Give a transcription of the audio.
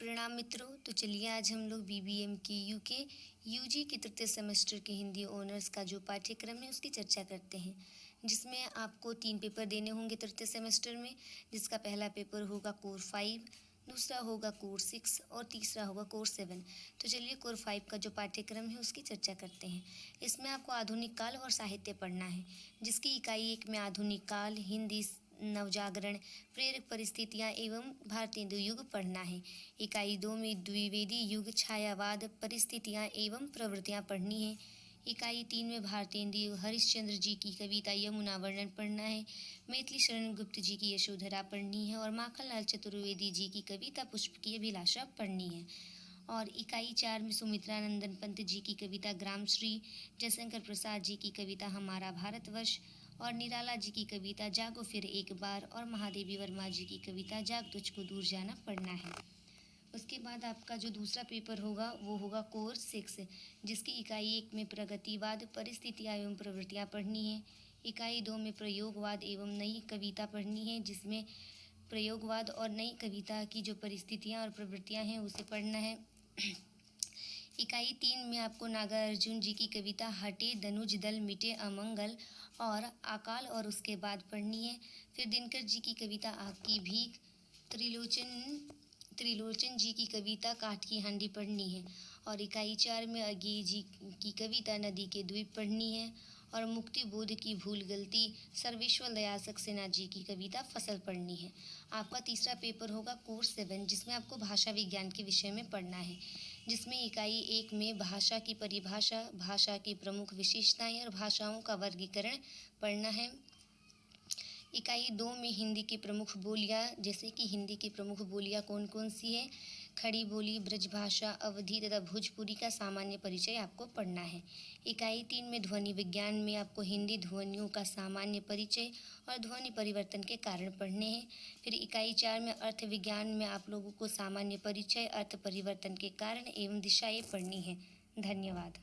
प्रणाम मित्रों। तो चलिए आज हम लोग बीबीएम के यूजी के तृतीय सेमेस्टर के हिंदी ऑनर्स का जो पाठ्यक्रम है उसकी चर्चा करते हैं, जिसमें आपको 3 पेपर देने होंगे तृतीय सेमेस्टर में, जिसका पहला पेपर होगा कोर 5, दूसरा होगा कोर 6 और तीसरा होगा कोर 7। तो चलिए कोर 5 का जो पाठ्यक्रम है उसकी चर्चा करते हैं। इसमें आपको आधुनिक काल और साहित्य पढ़ना है, जिसकी इकाई 1 में आधुनिक काल, हिंदी, नवजागरण, प्रेरक परिस्थितियाँ एवं भारतेंदु युग पढ़ना है। इकाई 2 में द्विवेदी युग, छायावाद, परिस्थितियाँ एवं प्रवृत्तियाँ पढ़नी है। इकाई 3 में भारतेंदु हरिश्चंद्र जी की कविता यमुना वर्णन पढ़ना है। मैथिली शरण गुप्त जी की यशोधरा पढ़नी है और माखनलाल चतुर्वेदी जी की कविता पुष्प की अभिलाषा पढ़नी है। और इकाई 4 में सुमित्रानंदन पंत जी की कविता ग्रामश्री, जयशंकर प्रसाद जी की कविता हमारा भारतवर्ष और निराला जी की कविता जागो फिर एक बार और महादेवी वर्मा जी की कविता जाग तुझको दूर जाना पढ़ना है। उसके बाद आपका जो दूसरा पेपर होगा वो होगा कोर 6, जिसकी इकाई 1 में प्रगतिवाद, परिस्थितियाँ एवं प्रवृत्तियाँ पढ़नी है। इकाई 2 में प्रयोगवाद एवं नई कविता पढ़नी है, जिसमें प्रयोगवाद और नई कविता की जो परिस्थितियाँ और प्रवृत्तियाँ हैं उसे पढ़ना है। इकाई 3 में आपको नागार्जुन जी की कविता हटे दनुज दल मिटे अमंगल और अकाल और उसके बाद पढ़नी है। फिर दिनकर जी की कविता आग की भीख, त्रिलोचन जी की कविता काठ की हांडी पढ़नी है। और इकाई 4 में अज्ञेय जी की कविता नदी के द्वीप पढ़नी है और मुक्ति बोध की भूल गलती, सर्वेश्वर दयाल सक्सेना जी की कविता फसल पढ़नी है। आपका तीसरा पेपर होगा कोर 7, जिसमें आपको भाषा विज्ञान के विषय में पढ़ना है, जिसमें इकाई 1 में भाषा की परिभाषा, भाषा की प्रमुख विशेषताएं और भाषाओं का वर्गीकरण पढ़ना है। इकाई 2 में हिंदी की प्रमुख बोलियां, जैसे कि हिंदी की प्रमुख बोलियां कौन कौन सी है, खड़ी बोली, ब्रजभाषा, अवधी तथा भोजपुरी का सामान्य परिचय आपको पढ़ना है। इकाई 3 में ध्वनि विज्ञान में आपको हिंदी ध्वनियों का सामान्य परिचय और ध्वनि परिवर्तन के कारण पढ़ने हैं। फिर इकाई 4 में अर्थ विज्ञान में आप लोगों को सामान्य परिचय, अर्थ परिवर्तन के कारण एवं दिशाएं पढ़नी है। धन्यवाद।